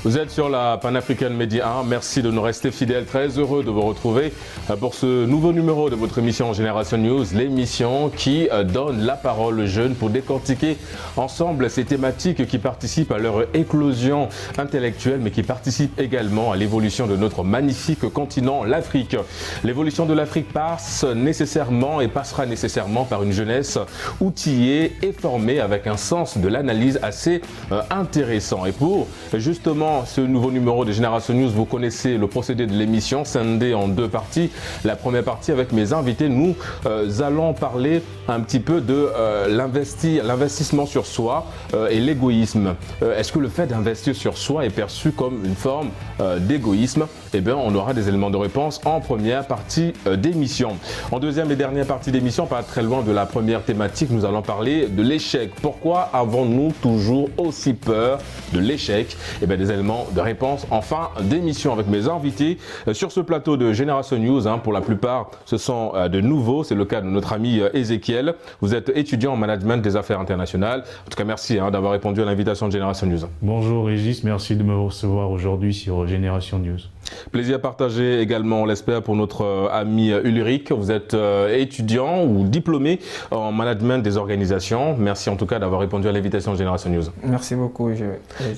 Vous êtes sur la Pan-African Media 1. Merci de nous rester fidèles. Très heureux de vous retrouver pour ce nouveau numéro de votre émission Génération News, l'émission qui donne la parole aux jeunes pour décortiquer ensemble ces thématiques qui participent à leur éclosion intellectuelle, mais qui participent également à l'évolution de notre magnifique continent, l'Afrique. L'évolution de l'Afrique passe nécessairement et passera nécessairement par une jeunesse outillée et formée avec un sens de l'analyse assez intéressant. Et pour justement ce nouveau numéro de Génération News, vous connaissez le procédé de l'émission, scindé en deux parties. La première partie, avec mes invités, nous allons parler un petit peu de l'investissement sur soi et l'égoïsme. Est-ce que le fait d'investir sur soi est perçu comme une forme d'égoïsme? Eh bien, on aura des éléments de réponse en première partie d'émission. En deuxième et dernière partie d'émission, pas très loin de la première thématique, nous allons parler de l'échec. Pourquoi avons-nous toujours aussi peur de l'échec? Eh bien, des éléments de réponse en fin d'émission avec mes invités sur ce plateau de Génération News. Pour la plupart, ce sont de nouveaux. C'est le cas de notre ami Ezekiel. Vous êtes étudiant en management des affaires internationales. En tout cas, merci d'avoir répondu à l'invitation de Génération News. Bonjour Régis, merci de me recevoir aujourd'hui sur Génération News. Plaisir partagé également, on l'espère, pour notre ami Ulrich. Vous êtes étudiant ou diplômé en management des organisations. Merci en tout cas d'avoir répondu à l'invitation de Génération News. Merci beaucoup.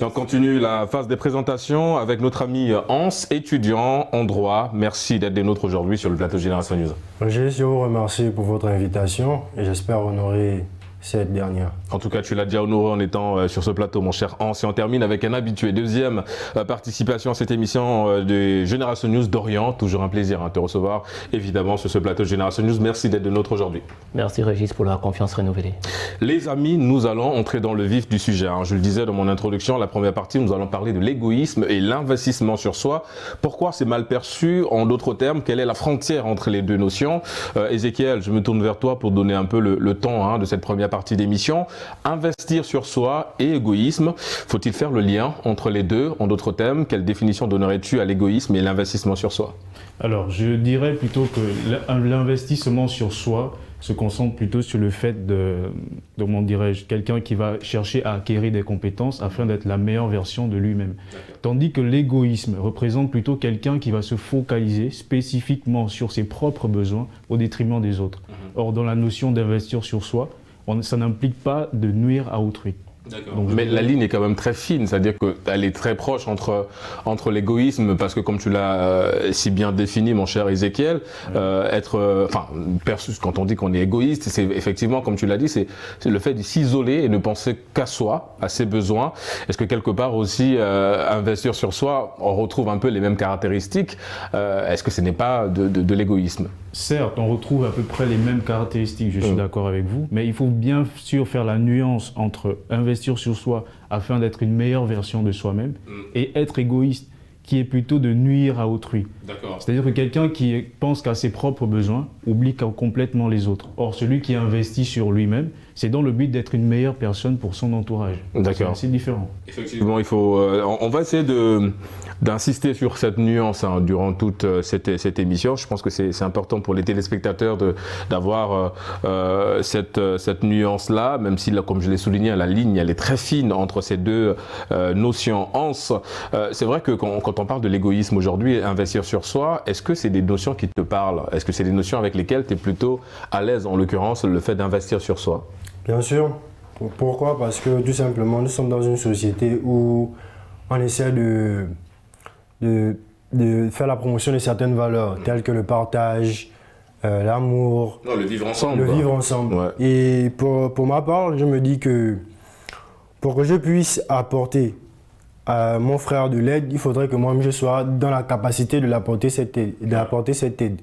On continue la phase des présentations avec notre ami Hans, étudiant en droit. Merci d'être des nôtres aujourd'hui sur le plateau de Génération News. Je vous remercie pour votre invitation et j'espère honorer cette dernière. En tout cas, tu l'as déjà honoré en étant sur ce plateau, mon cher Hans. Et on termine avec un habitué. Deuxième participation à cette émission de Génération News d'Orient. Toujours un plaisir de te recevoir, évidemment, sur ce plateau de Génération News. Merci d'être de nôtre aujourd'hui. Merci Régis pour la confiance renouvelée. Les amis, nous allons entrer dans le vif du sujet. Je le disais dans mon introduction, la première partie, nous allons parler de l'égoïsme et l'investissement sur soi. Pourquoi c'est mal perçu? En d'autres termes, quelle est la frontière entre les deux notions? Ezekiel, je me tourne vers toi pour donner un peu le temps de cette première partie d'émission. Investir sur soi et égoïsme, faut-il faire le lien entre les deux? En d'autres termes, quelle définition donnerais-tu à l'égoïsme et l'investissement sur soi? Alors, je dirais plutôt que l'investissement sur soi se concentre plutôt sur le fait comment dirais-je, quelqu'un qui va chercher à acquérir des compétences afin d'être la meilleure version de lui-même. Tandis que l'égoïsme représente plutôt quelqu'un qui va se focaliser spécifiquement sur ses propres besoins au détriment des autres. Or, dans la notion d'investir sur soi, ça n'implique pas de nuire à autrui. Donc, mais la ligne est quand même très fine, c'est-à-dire qu'elle est très proche entre l'égoïsme, parce que comme tu l'as si bien défini, mon cher Ezekiel, quand on dit qu'on est égoïste, c'est effectivement, comme tu l'as dit, c'est le fait de s'isoler et ne penser qu'à soi, à ses besoins. Est-ce que quelque part aussi, investir sur soi, on retrouve un peu les mêmes caractéristiques? Est-ce que ce n'est pas de l'égoïsme? Certes, on retrouve à peu près les mêmes caractéristiques, je suis d'accord avec vous, mais il faut bien sûr faire la nuance entre investir sur soi afin d'être une meilleure version de soi-même et être égoïste, qui est plutôt de nuire à autrui. C'est-à-dire que quelqu'un qui pense qu'à ses propres besoins oublie complètement les autres. Or, celui qui investit sur lui-même, c'est dans le but d'être une meilleure personne pour son entourage. D'accord. C'est différent. Effectivement, on va essayer d'insister sur cette nuance durant toute cette émission. Je pense que c'est important pour les téléspectateurs d'avoir cette nuance-là, même si, là, comme je l'ai souligné, la ligne elle est très fine entre ces deux notions. Hans, c'est vrai que quand on parle de l'égoïsme aujourd'hui, investir sur soi, est-ce que c'est des notions qui te parlent? Est-ce que c'est des notions avec lesquelles tu es plutôt à l'aise, en l'occurrence, le fait d'investir sur soi? Bien sûr. Pourquoi? Parce que tout simplement, nous sommes dans une société où on essaie de faire la promotion de certaines valeurs, telles que le partage, l'amour, le vivre ensemble. Ouais. Et pour ma part, je me dis que pour que je puisse apporter à mon frère de l'aide, il faudrait que moi-même je sois dans la capacité de l'apporter cette aide.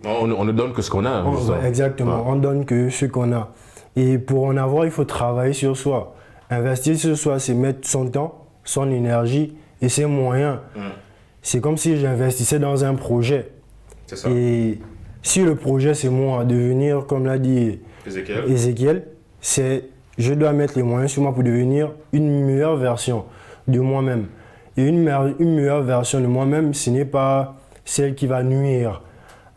On ne donne que ce qu'on a. Exactement, on donne que ce qu'on a. Et pour en avoir, il faut travailler sur soi. Investir sur soi, c'est mettre son temps, son énergie et ses moyens. C'est comme si j'investissais dans un projet. C'est ça. Et si le projet, c'est moi, devenir, comme l'a dit Ezekiel, je dois mettre les moyens sur moi pour devenir une meilleure version de moi-même. Et une meilleure version de moi-même, ce n'est pas celle qui va nuire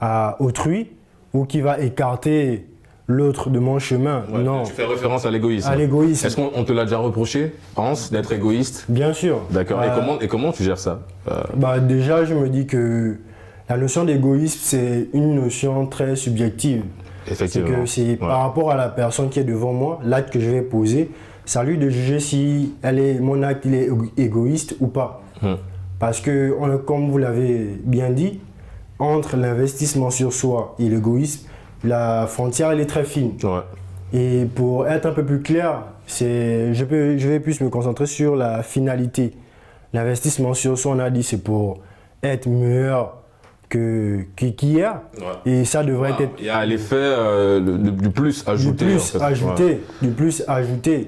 à autrui ou qui va écarter l'autre de mon chemin. Ouais, non. Tu fais référence à l'égoïsme. À l'égoïsme. Est-ce qu'on te l'a déjà reproché, Hans, d'être égoïste? Bien sûr. D'accord. Et comment tu gères ça? Déjà, je me dis que la notion d'égoïsme, c'est une notion très subjective. Effectivement. C'est par rapport à la personne qui est devant moi, l'acte que je vais poser, c'est à lui de juger si mon acte il est égoïste ou pas. Parce que, comme vous l'avez bien dit, entre l'investissement sur soi et l'égoïsme, la frontière elle est très fine. Ouais. Et pour être un peu plus clair, je vais plus me concentrer sur la finalité. L'investissement sur soi, on a dit, c'est pour être meilleur qu'hier. Ouais. Et ça devrait être... Il y a l'effet du plus ajouté. Du plus ajouté.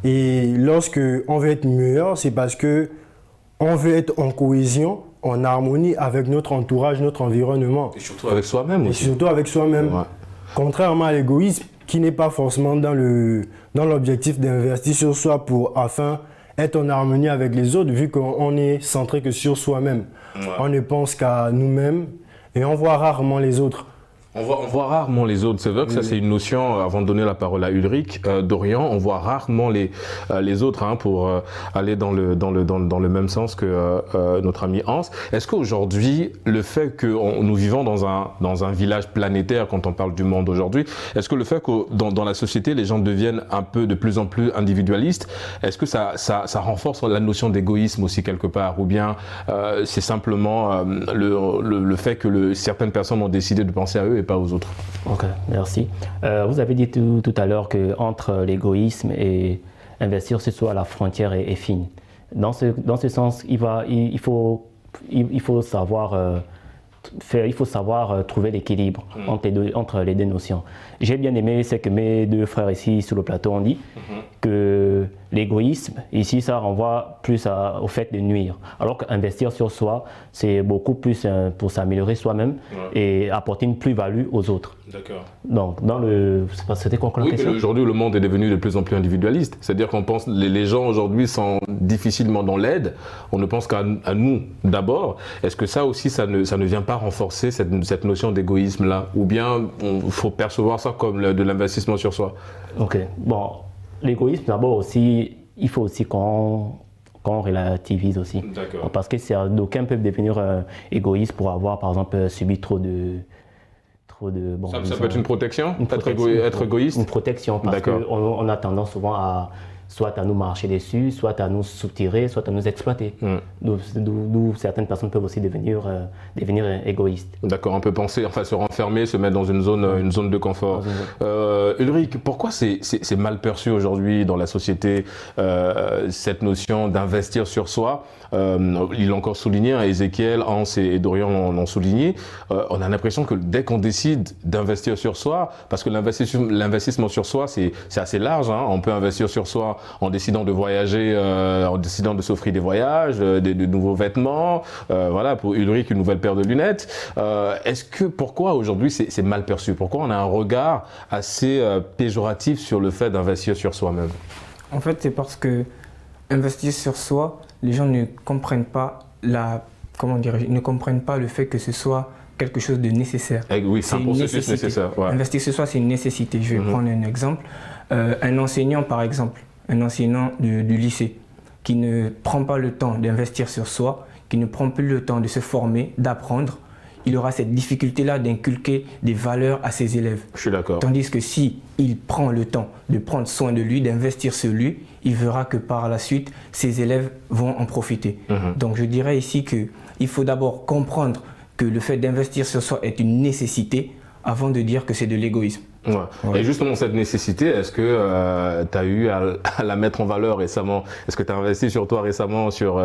Et lorsque on veut être meilleur, c'est parce que on veut être en cohésion, en harmonie avec notre entourage, notre environnement. Et surtout avec soi-même aussi. Et surtout avec soi-même. Ouais. Contrairement à l'égoïsme, qui n'est pas forcément dans l'objectif d'investir sur soi afin être en harmonie avec les autres, vu qu'on est centré que sur soi-même. Ouais. On ne pense qu'à nous-mêmes et on voit rarement les autres. On voit rarement les autres. C'est vrai que ça, c'est une notion, avant de donner la parole à Ulrich, Dorian, on voit rarement les autres pour aller dans le même sens que notre ami Hans. Est-ce qu'aujourd'hui, le fait que nous vivons dans un village planétaire, quand on parle du monde aujourd'hui, est-ce que le fait que dans la société, les gens deviennent un peu de plus en plus individualistes, est-ce que ça renforce la notion d'égoïsme aussi quelque part? Ou bien c'est simplement le fait que certaines personnes ont décidé de penser à eux et pas aux autres? Ok, merci. Vous avez dit tout à l'heure qu'entre l'égoïsme et investir sur soi, la frontière est fine. Dans ce sens, il faut savoir trouver l'équilibre entre les deux notions. J'ai bien aimé ce que mes deux frères ici sur le plateau ont dit, que l'égoïsme, ici, ça renvoie plus au fait de nuire. Alors qu'investir sur soi, c'est beaucoup plus pour s'améliorer soi-même et apporter une plus-value aux autres. D'accord. Donc, c'était quoi la question? Oui, aujourd'hui, le monde est devenu de plus en plus individualiste. C'est-à-dire qu'on pense, les gens aujourd'hui sont difficilement dans l'aide. On ne pense qu'à nous d'abord. Est-ce que ça aussi, ça ne vient pas renforcer cette notion d'égoïsme-là? Ou bien il faut percevoir ça comme de l'investissement sur soi? Ok. Bon, l'égoïsme, d'abord aussi, il faut aussi qu'on relativise aussi. D'accord. Parce que d'aucuns peuvent devenir égoïstes pour avoir, par exemple, subi trop de... Ça peut être une protection, être égoïste? Une protection, parce qu'on a tendance souvent soit à nous marcher dessus, soit à nous soutirer, soit à nous exploiter. D'où certaines personnes peuvent aussi devenir égoïstes. D'accord, on peut penser, se renfermer, se mettre dans une zone de confort. Ulrich, pourquoi c'est mal perçu aujourd'hui dans la société, cette notion d'investir sur soi? Il l'a encore souligné, Ézéchiel, Hans et Dorian l'ont souligné. On a l'impression que dès qu'on décide d'investir sur soi, parce que l'investissement sur soi, c'est assez large, on peut investir sur soi en décidant de voyager, en décidant de s'offrir des voyages, de nouveaux vêtements, pour Ulrich, une nouvelle paire de lunettes. Pourquoi aujourd'hui c'est mal perçu? Pourquoi on a un regard assez péjoratif sur le fait d'investir sur soi-même? En fait, c'est parce que investir sur soi, les gens ne comprennent pas ne comprennent pas le fait que ce soit quelque chose de nécessaire. Oui, c'est un processus nécessaire. Ouais. Investir sur soi, c'est une nécessité. Je vais prendre un exemple. Un enseignant, par exemple, un enseignant du lycée qui ne prend pas le temps d'investir sur soi, qui ne prend plus le temps de se former, d'apprendre, il aura cette difficulté-là d'inculquer des valeurs à ses élèves. Je suis d'accord. Tandis que si il prend le temps de prendre soin de lui, d'investir sur lui, il verra que par la suite, ses élèves vont en profiter. Donc je dirais ici qu'il faut d'abord comprendre que le fait d'investir sur soi est une nécessité avant de dire que c'est de l'égoïsme. Ouais. Et justement, cette nécessité, est-ce que tu as eu à la mettre en valeur récemment? Est-ce que tu as investi sur toi récemment sur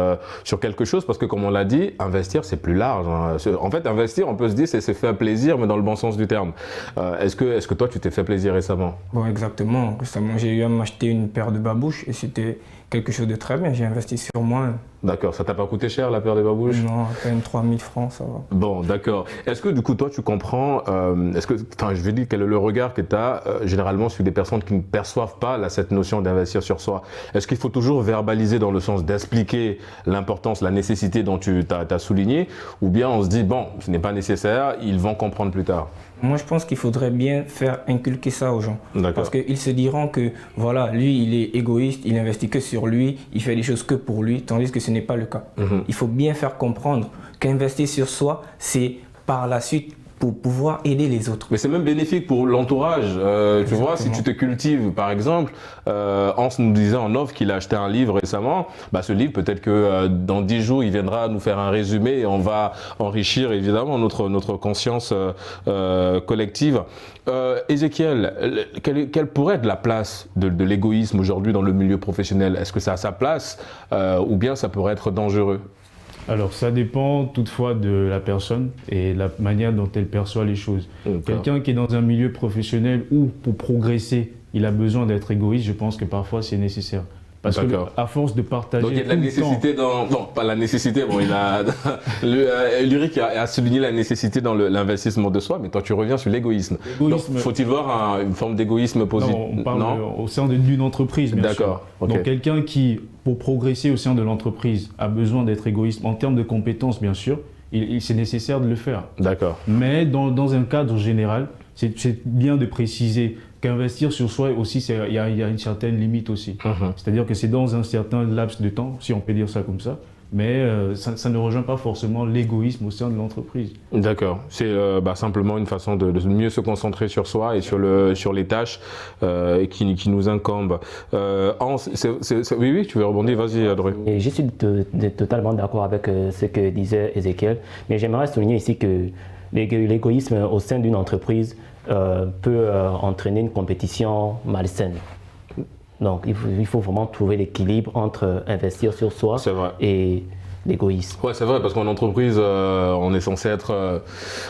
quelque chose? Parce que comme on l'a dit, investir, c'est plus large. En fait, investir, on peut se dire, c'est se faire plaisir, mais dans le bon sens du terme. Est-ce que toi, tu t'es fait plaisir récemment? Bon, exactement. Récemment, j'ai eu à m'acheter une paire de babouches et c'était quelque chose de très bien. J'ai investi sur moi. D'accord. Ça t'a pas coûté cher, la paire de babouches? Non, à peine 3000 francs, ça va. Bon, d'accord. Est-ce que du coup, toi, tu comprends, je veux dire, quel est le regard que tu as généralement sur des personnes qui ne perçoivent pas cette notion d'investir sur soi? Est-ce qu'il faut toujours verbaliser dans le sens d'expliquer l'importance, la nécessité dont tu as souligné, ou bien on se dit, bon, ce n'est pas nécessaire, ils vont comprendre plus tard? Moi, je pense qu'il faudrait bien faire inculquer ça aux gens. D'accord. Parce qu'ils se diront que, voilà, lui, il est égoïste, il investit que sur lui, il fait des choses que pour lui, tandis que ce n'est pas le cas. Il faut bien faire comprendre qu'investir sur soi, c'est par la suite pour pouvoir aider les autres. Mais c'est même bénéfique pour l'entourage. Tu vois, si tu te cultives, par exemple, Hans nous disait en off qu'il a acheté un livre récemment. Bah, ce livre, peut-être que dans 10 jours, il viendra nous faire un résumé et on va enrichir évidemment notre conscience collective. Ézéchiel, quelle pourrait être la place de l'égoïsme aujourd'hui dans le milieu professionnel? Est-ce que ça a sa place ou bien ça pourrait être dangereux? Alors, ça dépend toutefois de la personne et la manière dont elle perçoit les choses. Quelqu'un qui est dans un milieu professionnel où, pour progresser, il a besoin d'être égoïste, je pense que parfois c'est nécessaire. Parce qu'à force de partager. Donc il y a de la nécessité dans. Non, pas la nécessité, bon, il a. Lyric a souligné la nécessité dans l'investissement de soi, mais toi tu reviens sur l'égoïsme. Donc faut-il voir une forme d'égoïsme positif? Non, on parle au sein d'une entreprise, bien sûr. D'accord. Okay. Donc quelqu'un qui, pour progresser au sein de l'entreprise, a besoin d'être égoïste en termes de compétences, bien sûr, c'est nécessaire de le faire. D'accord. Mais dans un cadre général, c'est bien de préciser qu'investir sur soi aussi, il y a une certaine limite aussi. C'est-à-dire que c'est dans un certain laps de temps, si on peut dire ça comme ça, mais ça ne rejoint pas forcément l'égoïsme au sein de l'entreprise. D'accord. C'est simplement une façon de mieux se concentrer sur soi et sur les tâches qui nous incombent. Hans, oui, tu veux rebondir, vas-y, Adrien. Et je suis totalement d'accord avec ce que disait Ézéchiel, mais j'aimerais souligner ici que l'égoïsme au sein d'une entreprise peut entraîner une compétition malsaine. Donc il faut vraiment trouver l'équilibre entre investir sur soi et l'égoïsme. Ouais, c'est vrai, parce qu'en entreprise, on est censé être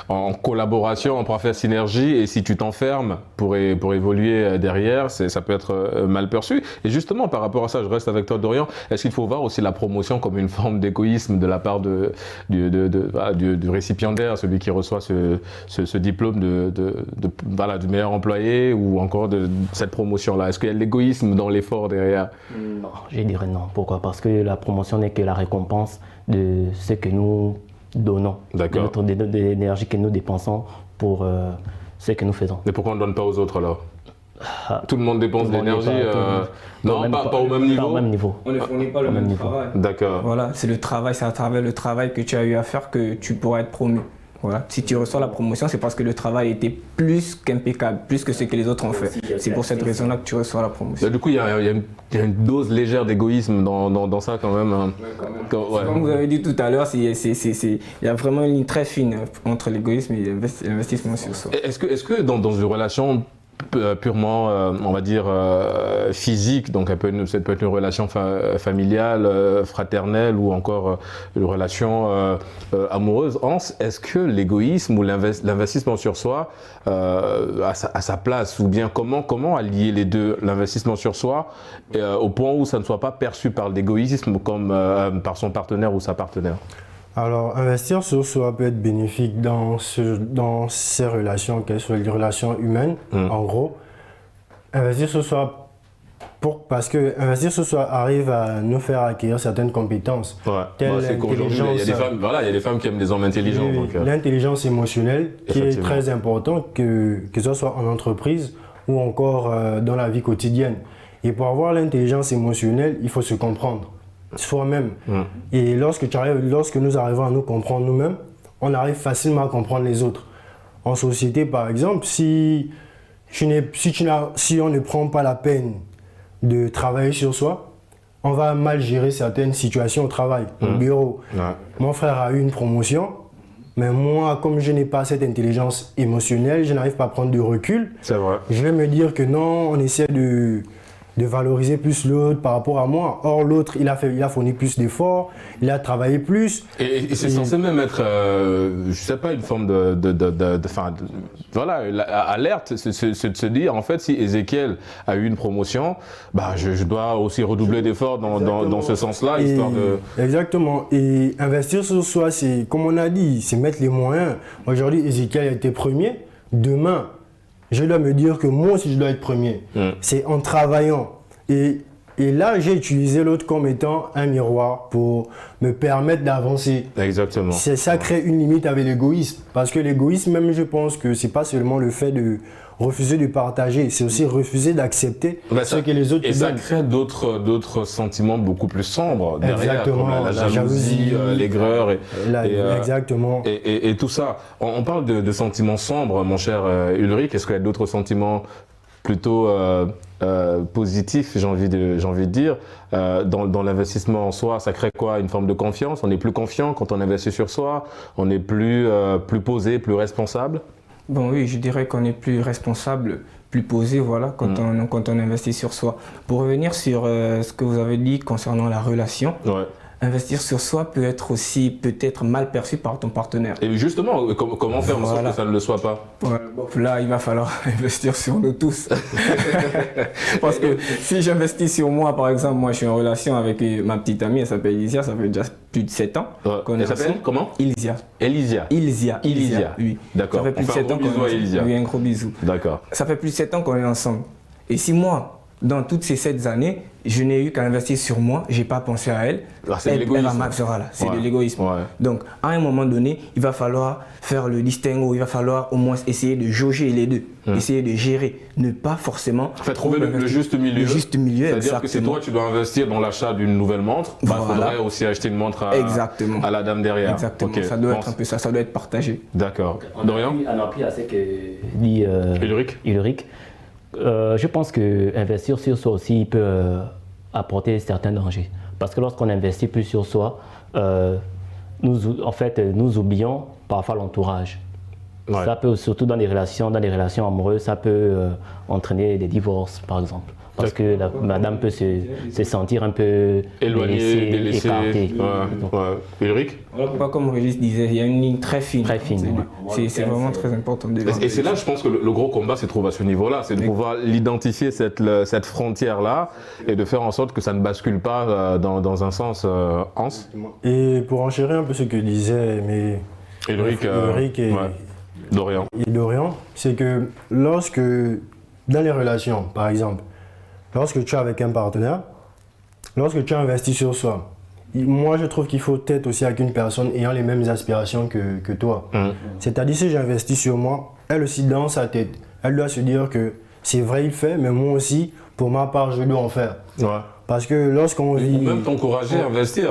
en collaboration, on pourra faire synergie, et si tu t'enfermes pour évoluer derrière, ça peut être mal perçu. Et justement, par rapport à ça, je reste avec toi, Dorian, est-ce qu'il faut voir aussi la promotion comme une forme d'égoïsme de la part du récipiendaire, celui qui reçoit ce diplôme du meilleur employé, ou encore de cette promotion-là? Est-ce qu'il y a de l'égoïsme dans l'effort derrière? Non, je dirais non. Pourquoi? Parce que la promotion n'est que la récompense de ce que nous donnons, de l'énergie que nous dépensons pour ce que nous faisons. Mais pourquoi on ne donne pas aux autres alors? Tout le monde dépense de l'énergie, pas au même niveau. Pas au même niveau. On ne fournit pas le même travail. D'accord. Voilà, c'est à travers le travail que tu as eu à faire que tu pourras être promu. Voilà. Si tu reçois la promotion, c'est parce que le travail était plus qu'impeccable, plus que ce que les autres ont fait. C'est pour cette raison-là que tu reçois la promotion. Du coup, il y a une dose légère d'égoïsme dans ça quand même. Comme vous avez dit tout à l'heure, il y a vraiment une ligne très fine entre l'égoïsme et l'investissement sur soi. Est-ce que dans une relation purement, on va dire, physique, donc ça peut être une relation familiale, fraternelle ou encore une relation amoureuse, Hans, est-ce que l'égoïsme ou l'investissement sur soi a sa place, ou bien comment allier les deux, l'investissement sur soi, au point où ça ne soit pas perçu par l'égoïsme comme par son partenaire ou sa partenaire? Alors, investir sur soi peut être bénéfique dans ces relations, qu'elles soient les relations humaines, en gros. Investir sur soi, parce que investir sur soi arrive à nous faire acquérir certaines compétences. C'est qu'aujourd'hui, il y a des femmes qui aiment des hommes intelligents. L'intelligence émotionnelle qui est très importante, que ce soit en entreprise ou encore dans la vie quotidienne. Et pour avoir l'intelligence émotionnelle, il faut se comprendre soi-même. Et lorsque nous arrivons à nous comprendre nous-mêmes, on arrive facilement à comprendre les autres. En société, par exemple, si on ne prend pas la peine de travailler sur soi, on va mal gérer certaines situations au travail, au bureau. Mon frère a eu une promotion, mais moi, comme je n'ai pas cette intelligence émotionnelle, je n'arrive pas à prendre de recul. C'est vrai. Je vais me dire que non, on essaie de valoriser plus l'autre par rapport à moi. Or, l'autre, il a fourni plus d'efforts, il a travaillé plus. Et c'est censé même être, je sais pas, une forme alerte, c'est de se dire, en fait, si Ézéchiel a eu une promotion, je dois aussi redoubler d'efforts dans ce sens-là, histoire de... Exactement. Et investir sur soi, c'est, comme on a dit, c'est mettre les moyens. Aujourd'hui, Ézéchiel a été premier. Demain, je dois me dire que moi aussi je dois être premier. C'est en travaillant. Et Et là, j'ai utilisé l'autre comme étant un miroir pour me permettre d'avancer. Exactement. Ça crée une limite avec l'égoïsme. Parce que l'égoïsme, même, je pense que c'est pas seulement le fait de refuser de partager, c'est aussi refuser d'accepter ce que les autres te ça donnent. crée d'autres sentiments beaucoup plus sombres derrière, Exactement, comme la jalousie, l'aigreur exactement. Et tout ça. On parle de sentiments sombres, mon cher Ulrich. Est-ce qu'il y a d'autres sentiments plutôt positifs, j'ai envie de dire, dans l'investissement en soi? Ça crée quoi? Une forme de confiance? On est plus confiant quand on investit sur soi? On est plus posé, plus responsable? Bon, oui, je dirais qu'on est plus responsable, plus posé, voilà, quand on investit sur soi. Pour revenir sur ce que vous avez dit concernant la relation, investir sur soi peut être aussi peut-être mal perçu par ton partenaire. Et justement, comment faire en sorte que ça ne le soit pas? Ouais, bon, là, il va falloir investir sur nous tous. Parce que si j'investis sur moi, par exemple, moi je suis en relation avec ma petite amie, elle s'appelle Elysia, ça fait déjà plus de 7 ans. Elle s'appelle comment? Elysia. Elysia, oui. D'accord. Ça fait plus de 7 ans qu'on est ensemble. Oui, un gros bisou. D'accord. Ça fait plus de 7 ans qu'on est ensemble. Et si moi, dans toutes ces 7 années, je n'ai eu qu'à investir sur moi, je n'ai pas pensé à elle. C'est de l'égoïsme. C'est de l'égoïsme. Donc, à un moment donné, il va falloir faire le distinguo, il va falloir au moins essayer de jauger les deux, essayer de gérer, ne pas forcément... trouver le juste milieu. Le juste milieu, c'est-à-dire que si toi, tu dois investir dans l'achat d'une nouvelle montre, il faudrait aussi acheter une montre à la dame derrière. Exactement, ça doit être un peu ça doit être partagé. D'accord. Dorian? En appui à ce que dit Ulrich. Je pense qu'investir sur soi aussi peut apporter certains dangers. Parce que lorsqu'on investit plus sur soi, nous oublions parfois l'entourage. Ouais. Ça peut, surtout dans les relations amoureuses, ça peut entraîner des divorces, par exemple. Parce que madame peut se sentir un peu éloignée, écartée. Ulrich? Pas comme Régis disait, il y a une ligne très fine. Très fine. C'est vraiment très important. Et c'est là, je pense que le gros combat se trouve à ce niveau-là, c'est de pouvoir l'identifier, cette frontière-là, et de faire en sorte que ça ne bascule pas dans un sens Hans. Et pour enchérir un peu ce que disaient Ulrich et Dorian, c'est que lorsque, dans les relations, par exemple, lorsque tu es avec un partenaire, lorsque tu investis sur soi, moi je trouve qu'il faut être aussi avec une personne ayant les mêmes aspirations que toi. C'est-à-dire, si j'investis sur moi, elle aussi dans sa tête, elle doit se dire que c'est vrai, il fait, mais moi aussi, pour ma part, je dois en faire. Parce que lorsqu'on vit... Ou même t'encourager à investir.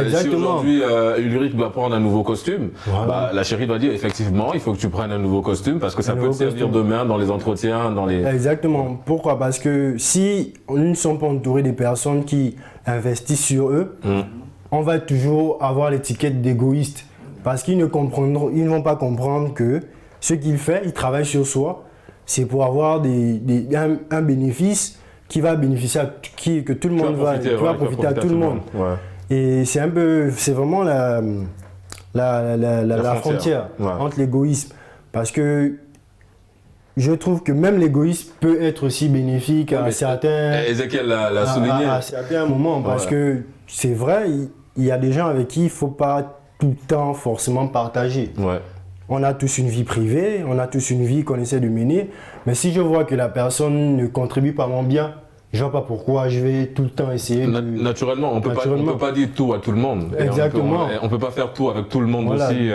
Si aujourd'hui Ulrich doit prendre un nouveau costume, la chérie doit dire effectivement il faut que tu prennes un nouveau costume parce que ça peut te servir demain dans les entretiens, dans les... Exactement. Pourquoi? Parce que si nous ne sommes pas entourés des personnes qui investissent sur eux, on va toujours avoir l'étiquette d'égoïste. Parce qu'ils ne vont pas comprendre que ce qu'il fait, il travaille sur soi, c'est pour avoir un bénéfice qui va bénéficier que tout le monde va profiter à tout le monde. Et c'est vraiment la frontière entre l'égoïsme. Parce que je trouve que même l'égoïsme peut être aussi bénéfique à certains... Ezekiel l'a souligné. À certains moments, parce que c'est vrai, il y a des gens avec qui il ne faut pas tout le temps forcément partager. On a tous une vie privée, on a tous une vie qu'on essaie de mener, mais si je vois que la personne ne contribue pas à mon bien, je ne vois pas pourquoi je vais tout le temps essayer Naturellement, on peut pas dire tout à tout le monde. Exactement. On peut pas faire tout avec tout le monde aussi.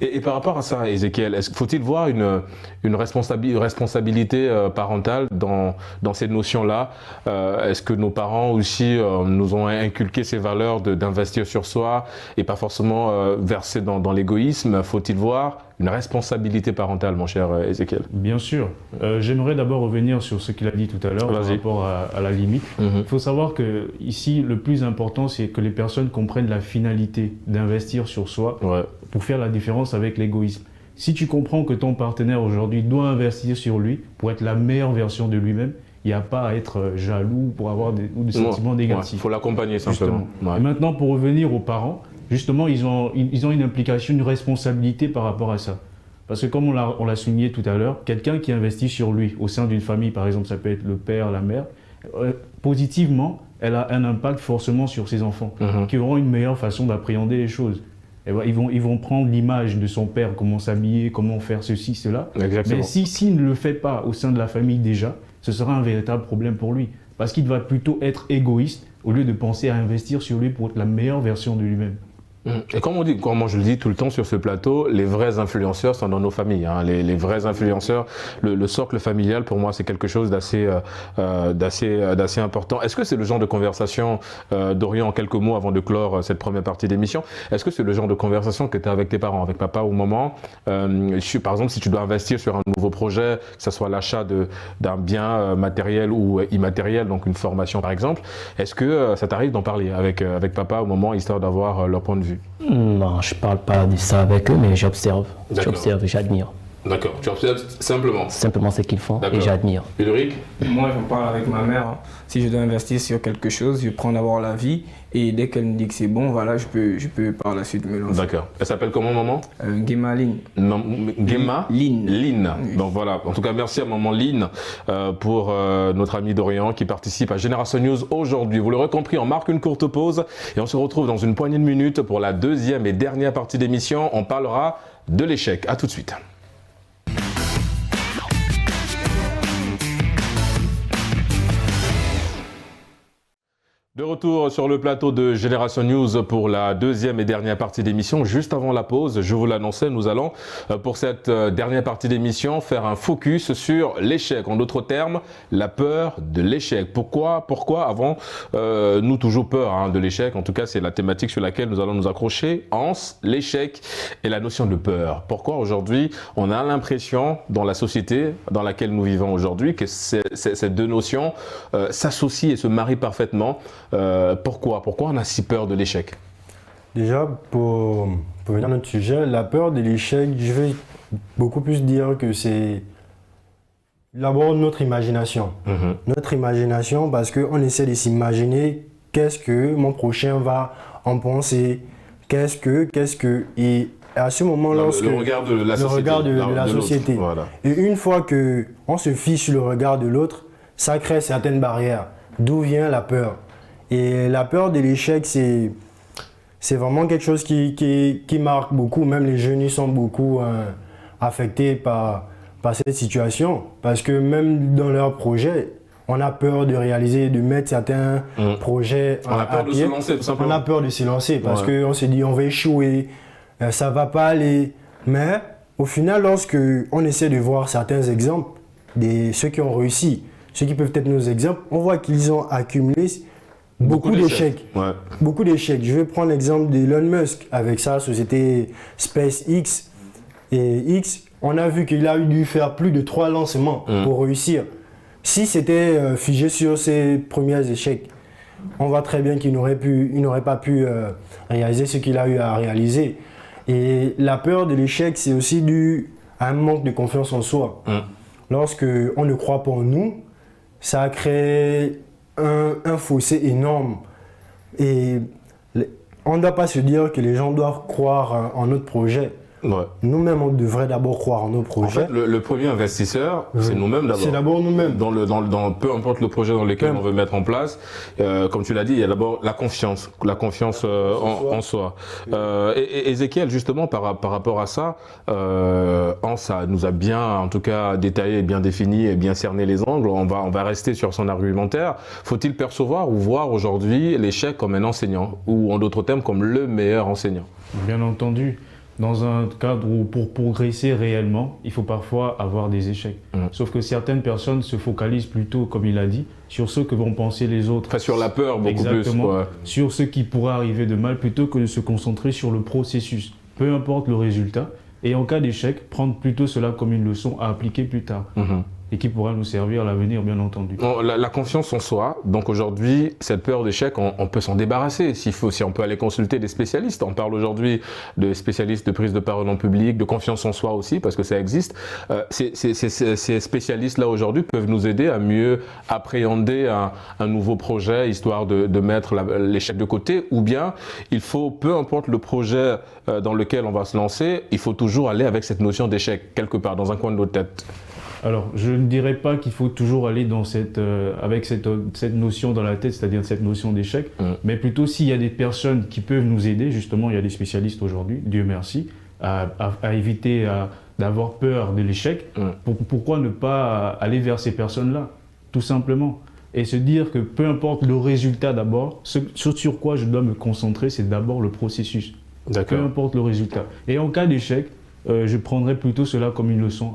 Et par rapport à ça, Ezekiel, faut-il voir une responsabilité parentale dans ces notions-là? Est-ce que nos parents aussi nous ont inculqué ces valeurs d'investir sur soi et pas forcément verser dans l'égoïsme? Faut-il voir une responsabilité parentale, mon cher Ezekiel? Bien sûr. J'aimerais d'abord revenir sur ce qu'il a dit tout à l'heure par rapport à la limite. Il faut savoir que ici, le plus important, c'est que les personnes comprennent la finalité d'investir sur soi pour faire la différence avec l'égoïsme. Si tu comprends que ton partenaire aujourd'hui doit investir sur lui pour être la meilleure version de lui-même, il n'y a pas à être jaloux pour avoir des sentiments négatifs. Il faut l'accompagner simplement. Maintenant, pour revenir aux parents, justement, ils ont une implication, une responsabilité par rapport à ça. Parce que comme on l'a souligné tout à l'heure, quelqu'un qui investit sur lui, au sein d'une famille, par exemple, ça peut être le père, la mère, positivement, elle a un impact forcément sur ses enfants, qui auront une meilleure façon d'appréhender les choses. Et ils vont prendre l'image de son père, comment s'habiller, comment faire ceci, cela. Exactement. Mais s'il ne le fait pas au sein de la famille déjà, ce sera un véritable problème pour lui. Parce qu'il va plutôt être égoïste au lieu de penser à investir sur lui pour être la meilleure version de lui-même. Et comme je le dis tout le temps sur ce plateau, les vrais influenceurs sont dans nos familles. Hein. Les vrais influenceurs, le socle familial, pour moi, c'est quelque chose d'assez important. Est-ce que c'est le genre de conversation, Dorian, en quelques mots avant de clore cette première partie d'émission, est-ce que c'est le genre de conversation que tu as avec tes parents, avec papa ou maman par exemple, si tu dois investir sur un nouveau projet, que ce soit l'achat d'un bien matériel ou immatériel, donc une formation par exemple, est-ce que ça t'arrive d'en parler avec papa ou maman, histoire d'avoir leur point de vue? Non, je ne parle pas de ça avec eux, mais j'observe. J'observe et j'admire. D'accord, tu observes simplement? Simplement ce qu'ils font et j'admire. Ulrich? Moi, j'en parle avec ma mère. Si je dois investir sur quelque chose, je prends d'abord l'avis et dès qu'elle me dit que c'est bon, voilà, je peux par la suite me lancer. D'accord. Elle s'appelle comment, maman? Gemma Lynn. Non, Gemma? Lynn. Lynn. Oui. Donc voilà, en tout cas, merci à maman Lynn pour notre ami Dorian qui participe à Génération News aujourd'hui. Vous l'aurez compris, on marque une courte pause et on se retrouve dans une poignée de minutes pour la deuxième et dernière partie d'émission. On parlera de l'échec. À tout de suite. De retour sur le plateau de Génération News pour la deuxième et dernière partie d'émission. Juste avant la pause, je vous l'annonçais, nous allons pour cette dernière partie d'émission faire un focus sur l'échec. En d'autres termes, la peur de l'échec. Pourquoi avons nous toujours peur de l'échec? En tout cas, c'est la thématique sur laquelle nous allons nous accrocher. L'échec et la notion de peur. Pourquoi aujourd'hui, on a l'impression dans la société dans laquelle nous vivons aujourd'hui que ces deux notions s'associent et se marient parfaitement. Pourquoi on a si peur de l'échec? Déjà, pour venir à notre sujet, la peur de l'échec, je vais beaucoup plus dire que c'est d'abord notre imagination. Notre imagination, parce qu'on essaie de s'imaginer qu'est-ce que mon prochain va en penser, qu'est-ce que, et à ce moment, lorsque le regard de la société, voilà. Et une fois qu'on se fiche sur le regard de l'autre, ça crée certaines barrières. D'où vient la peur? Et la peur de l'échec, c'est vraiment quelque chose qui marque beaucoup. Même les jeunes, ils sont beaucoup affectés par cette situation. Parce que même dans leurs projets, on a peur de réaliser, de mettre certains projets on a peur de se lancer, tout simplement. On a peur de se lancer parce qu'on se dit on va échouer, ça va pas aller. Mais au final, lorsque on essaie de voir certains exemples, ceux qui ont réussi, ceux qui peuvent être nos exemples, on voit qu'ils ont accumulé beaucoup d'échecs. Ouais. Beaucoup d'échecs. Je vais prendre l'exemple d'Elon Musk avec sa société SpaceX. Et X, on a vu qu'il a dû faire plus de 3 lancements pour réussir. Si c'était figé sur ses premiers échecs, on voit très bien qu'il n'aurait pas pu réaliser ce qu'il a eu à réaliser. Et la peur de l'échec, c'est aussi dû à un manque de confiance en soi. Lorsque on ne croit pas en nous, ça crée un fossé énorme. Et on ne doit pas se dire que les gens doivent croire en notre projet. Ouais. Nous-mêmes, on devrait d'abord croire en nos projets. En fait, le premier investisseur, c'est nous-mêmes d'abord. C'est d'abord nous-mêmes. Peu importe le projet dans lequel on veut mettre en place, comme tu l'as dit, il y a d'abord la confiance en soi. Et Ézéchiel, justement, par rapport à ça, ça nous a bien, en tout cas, détaillé, bien défini et bien cerné les angles. On va rester sur son argumentaire. Faut-il percevoir ou voir aujourd'hui l'échec comme un enseignant, ou en d'autres termes, comme le meilleur enseignant? Bien entendu. Dans un cadre où pour progresser réellement, il faut parfois avoir des échecs. Sauf que certaines personnes se focalisent plutôt, comme il a dit, sur ce que vont penser les autres. Enfin, sur la peur beaucoup Exactement, plus. Ouais. Sur ce qui pourrait arriver de mal plutôt que de se concentrer sur le processus. Peu importe le résultat. Et en cas d'échec, prendre plutôt cela comme une leçon à appliquer plus tard. Et qui pourra nous servir à l'avenir, bien entendu. La confiance en soi, donc aujourd'hui, cette peur d'échec, on peut s'en débarrasser si on peut aller consulter des spécialistes. On parle aujourd'hui de spécialistes de prise de parole en public, de confiance en soi aussi, parce que ça existe. Ces spécialistes-là aujourd'hui peuvent nous aider à mieux appréhender un nouveau projet, histoire de mettre l'échec de côté, ou bien il faut, peu importe le projet dans lequel on va se lancer, il faut toujours aller avec cette notion d'échec, quelque part, dans un coin de notre tête. Alors, je ne dirais pas qu'il faut toujours aller avec cette notion dans la tête, c'est-à-dire cette notion d'échec, mais plutôt s'il y a des personnes qui peuvent nous aider, justement, il y a des spécialistes aujourd'hui, Dieu merci, à éviter d'avoir peur de l'échec, pourquoi ne pas aller vers ces personnes-là? tout simplement. Et se dire que peu importe le résultat d'abord, ce sur quoi je dois me concentrer, c'est d'abord le processus. Peu importe le résultat. Et en cas d'échec, je prendrais plutôt cela comme une leçon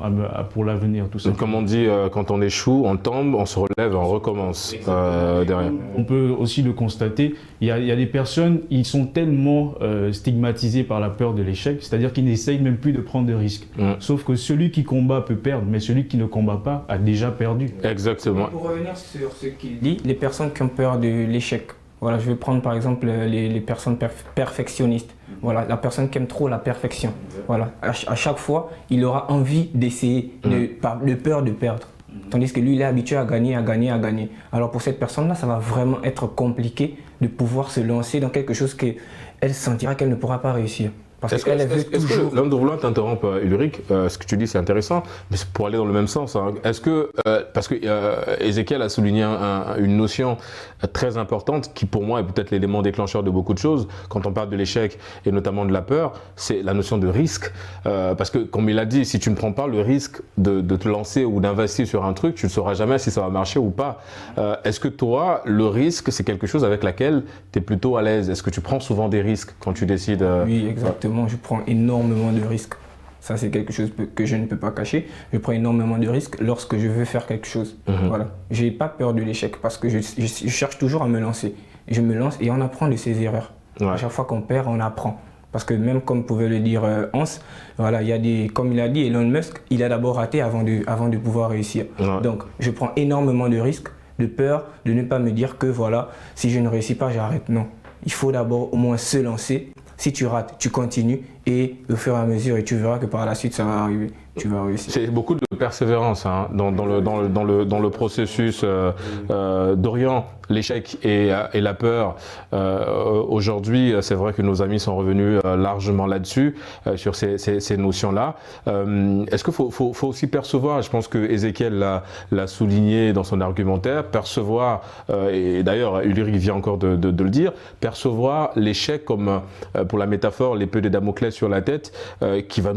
pour l'avenir, tout simplement. Comme on dit, quand on échoue, on tombe, on se relève, on recommence derrière. On peut aussi le constater, il y a des personnes, ils sont tellement stigmatisés par la peur de l'échec, c'est-à-dire qu'ils n'essayent même plus de prendre de risques. Sauf que celui qui combat peut perdre, mais celui qui ne combat pas a déjà perdu. Exactement. Pour revenir sur ce qu'il dit, les personnes qui ont peur de l'échec, voilà, je vais prendre par exemple les personnes perfectionnistes. Voilà, la personne qui aime trop la perfection. Voilà, à chaque fois, il aura envie d'essayer, de peur de perdre. Tandis que lui, il est habitué à gagner, à gagner, à gagner. Alors pour cette personne-là, ça va vraiment être compliqué de pouvoir se lancer dans quelque chose qu'elle sentira qu'elle ne pourra pas réussir. Parce qu'elle veut toujours... L'homme de vouloir t'interrompre, Ulrich, ce que tu dis c'est intéressant, mais c'est pour aller dans le même sens. Hein. Est-ce que, parce que Ezekiel a souligné une notion très importante qui pour moi est peut-être l'élément déclencheur de beaucoup de choses, quand on parle de l'échec et notamment de la peur, c'est la notion de risque. Parce que comme il a dit, si tu ne prends pas le risque de te lancer ou d'investir sur un truc, tu ne sauras jamais si ça va marcher ou pas. Est-ce que toi, le risque, c'est quelque chose avec laquelle tu es plutôt à l'aise? Est-ce que tu prends souvent des risques quand tu décides Oui, exactement. Je prends énormément de risques. Ça, c'est quelque chose que je ne peux pas cacher. Je prends énormément de risques lorsque je veux faire quelque chose. Voilà. Je n'ai pas peur de l'échec parce que je cherche toujours à me lancer. Je me lance et on apprend de ses erreurs. À chaque fois qu'on perd, on apprend. Parce que même comme pouvait le dire Hans, voilà, comme il a dit, Elon Musk, il a d'abord raté avant de pouvoir réussir. Donc, je prends énormément de risques, de peur de ne pas me dire que voilà, si je ne réussis pas, j'arrête. Non. Il faut d'abord au moins se lancer. Si tu rates, tu continues et au fur et à mesure, et tu verras que par la suite, ça va arriver. Tu vas réussir. C'est beaucoup de persévérance dans le processus. Dorian, l'échec et la peur. Aujourd'hui, c'est vrai que nos amis sont revenus largement là-dessus, sur ces notions-là. Est-ce qu'il faut aussi percevoir, je pense que Ezekiel l'a souligné dans son argumentaire, percevoir, et d'ailleurs Ulrich vient encore de le dire, percevoir l'échec comme, pour la métaphore, l'épée de Damoclès sur la tête, qui va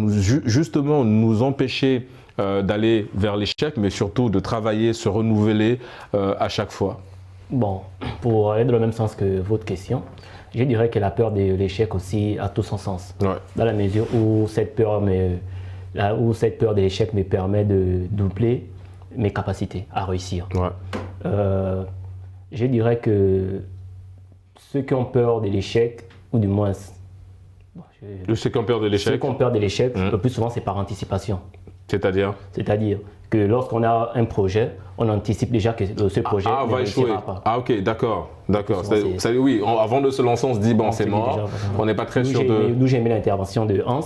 justement nous empêcher d'aller vers l'échec, mais surtout de travailler, se renouveler à chaque fois. Bon, pour aller dans le même sens que votre question, je dirais que la peur de l'échec aussi a tout son sens. Dans la mesure où cette peur de l'échec me permet de doubler mes capacités à réussir. Je dirais que ceux qui ont peur de l'échec, ou du moins... Ceux qui ont peur de l'échec. Ceux qui ont peur de l'échec, le plus souvent c'est par anticipation. C'est-à-dire que lorsqu'on a un projet, on anticipe déjà que ce projet ne réussira pas. Ah ok, d'accord. Oui, avant de se lancer, on se dit bon, c'est mort, déjà, on n'est pas très sûr de... D'où j'ai aimé l'intervention de Hans,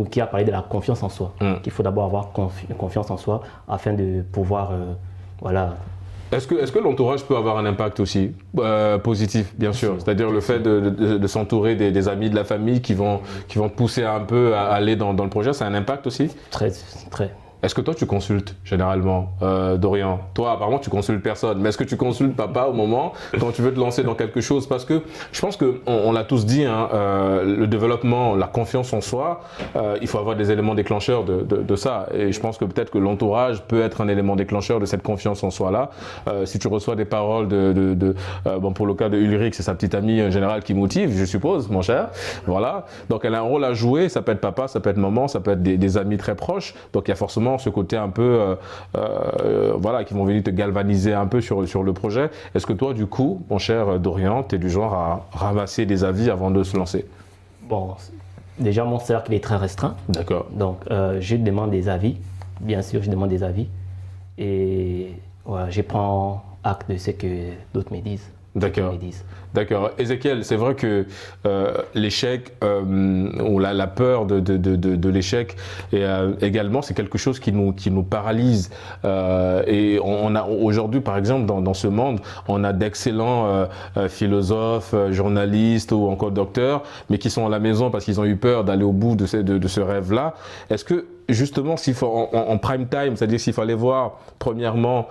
qui a parlé de la confiance en soi. Qu'il faut d'abord avoir confiance en soi afin de pouvoir... voilà. Est-ce que l'entourage peut avoir un impact aussi positif, bien sûr, c'est-à-dire le fait de s'entourer des amis, de la famille qui vont te pousser un peu à aller dans le projet, ça a un impact aussi? Très. Est-ce que toi tu consultes généralement, Dorian? Toi apparemment tu consultes personne, mais est-ce que tu consultes papa au moment quand tu veux te lancer dans quelque chose? Parce que je pense qu'on l'a tous dit, hein, le développement, la confiance en soi, il faut avoir des éléments déclencheurs de ça. Et je pense que peut-être que l'entourage peut être un élément déclencheur de cette confiance en soi-là. Si tu reçois des paroles bon, pour le cas de Ulrich, c'est sa petite amie en général qui motive, je suppose, mon cher. Voilà. Donc elle a un rôle à jouer, ça peut être papa, ça peut être maman, ça peut être des amis très proches. Donc il y a forcément ce côté un peu, voilà, qui vont venir te galvaniser un peu sur le projet. Est-ce que toi, du coup, mon cher Dorian, tu es du genre à ramasser des avis avant de se lancer? Bon, déjà mon cercle est très restreint. D'accord. Donc, je demande des avis. Bien sûr, je demande des avis. Et voilà, je prends acte de ce que d'autres me disent. D'accord. Ezekiel, c'est vrai que l'échec ou la peur de l'échec également, c'est quelque chose qui nous paralyse. Et on a aujourd'hui, par exemple, dans ce monde, on a d'excellents philosophes, journalistes ou encore docteurs, mais qui sont à la maison parce qu'ils ont eu peur d'aller au bout de ce rêve-là. Est-ce que justement, s'il faut en prime time, c'est-à-dire s'il fallait voir premièrement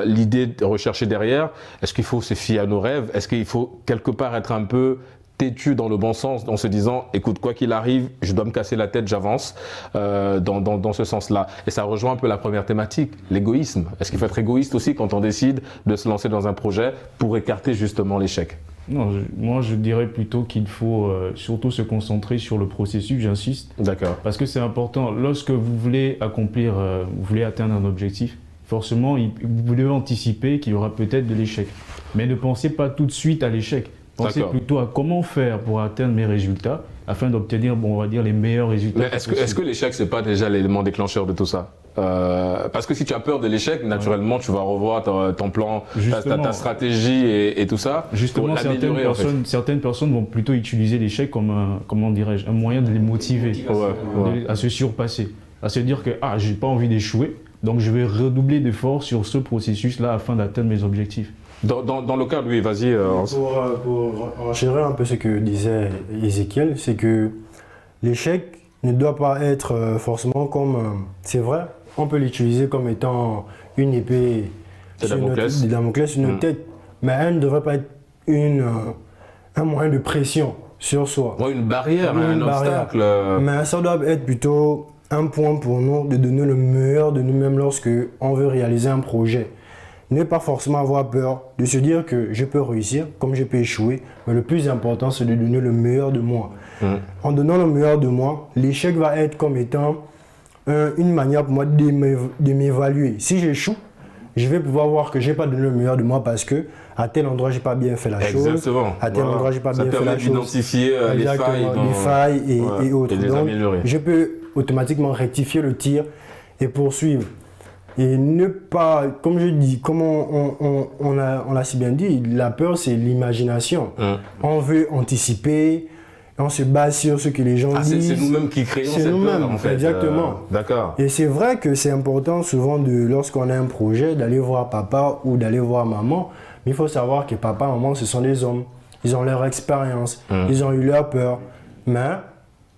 l'idée recherchée derrière, est-ce qu'il faut se fier à nos rêves? Est-ce qu'il faut quelque part être un peu têtu dans le bon sens, en se disant, écoute, quoi qu'il arrive, je dois me casser la tête, j'avance dans ce sens-là. Et ça rejoint un peu la première thématique, l'égoïsme. Est-ce qu'il faut être égoïste aussi quand on décide de se lancer dans un projet pour écarter justement l'échec? Non, moi je dirais plutôt qu'il faut surtout se concentrer sur le processus, j'insiste. D'accord. Parce que c'est important, lorsque vous voulez accomplir, vous voulez atteindre un objectif, forcément vous devez anticiper qu'il y aura peut-être de l'échec. Mais ne pensez pas tout de suite à l'échec. Pensez plutôt à comment faire pour atteindre mes résultats afin d'obtenir, on va dire, les meilleurs résultats. Mais est-ce que l'échec, c'est pas déjà l'élément déclencheur de tout ça? Parce que si tu as peur de l'échec, naturellement, tu vas revoir ton plan, ta stratégie et tout ça. Justement, certaines personnes vont plutôt utiliser l'échec comme un moyen de les motiver à se surpasser, à se dire que j'ai pas envie d'échouer, donc je vais redoubler d'efforts sur ce processus-là afin d'atteindre mes objectifs. Dans le cas, lui, vas-y. Pour enchérir un peu ce que disait Ézéchiel, c'est que l'échec ne doit pas être forcément comme... c'est vrai, on peut l'utiliser comme étant une épée de Damoclès sur notre tête, mais elle ne devrait pas être un moyen de pression sur soi. Une barrière, un obstacle. Mais ça doit être plutôt un point pour nous de donner le meilleur de nous-mêmes lorsque on veut réaliser un projet. Ne pas forcément avoir peur de se dire que je peux réussir comme je peux échouer, mais le plus important c'est de donner le meilleur de moi. En donnant le meilleur de moi, l'échec va être comme étant une manière pour moi de m'évaluer. Si j'échoue, je vais pouvoir voir que je n'ai pas donné le meilleur de moi parce que à tel endroit j'ai pas bien fait la chose, à tel endroit j'ai pas bien fait la chose. Ça permet d'identifier les failles et autres. Et Donc améliorer. je peux automatiquement rectifier le tir et poursuivre. Et ne pas, comme je dis, comme on l'a si bien dit, la peur c'est l'imagination. On veut anticiper, on se base sur ce que les gens disent. C'est nous-mêmes qui créons cette peur en fait. Exactement. D'accord. Et c'est vrai que c'est important souvent lorsqu'on a un projet d'aller voir papa ou d'aller voir maman. Mais il faut savoir que papa et maman ce sont des hommes. Ils ont leur expérience, ils ont eu leur peur. Mais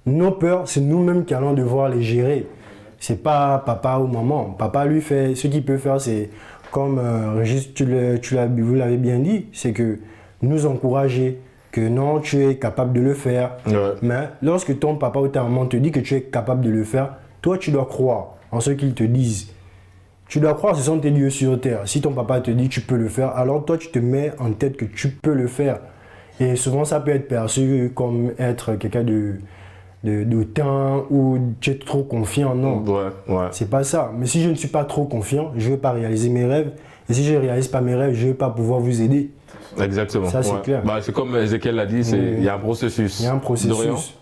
nos peurs, c'est nous-mêmes qui allons devoir les gérer. C'est pas papa ou maman. Papa lui fait, ce qu'il peut faire, c'est comme Régis, vous l'avez bien dit, c'est que nous encourager, que non, tu es capable de le faire. Mais lorsque ton papa ou ta maman te dit que tu es capable de le faire, toi tu dois croire en ce qu'ils te disent. Tu dois croire, ce sont tes dieux sur terre. Si ton papa te dit que tu peux le faire, alors toi tu te mets en tête que tu peux le faire. Et souvent ça peut être perçu comme être quelqu'un de temps ou tu es trop confiant, non. C'est pas ça. Mais si je ne suis pas trop confiant, je ne vais pas réaliser mes rêves. Et si je ne réalise pas mes rêves, je ne vais pas pouvoir vous aider. Exactement. Ça, c'est clair. C'est comme Ézéchiel l'a dit, il y a un processus. Il y a un processus.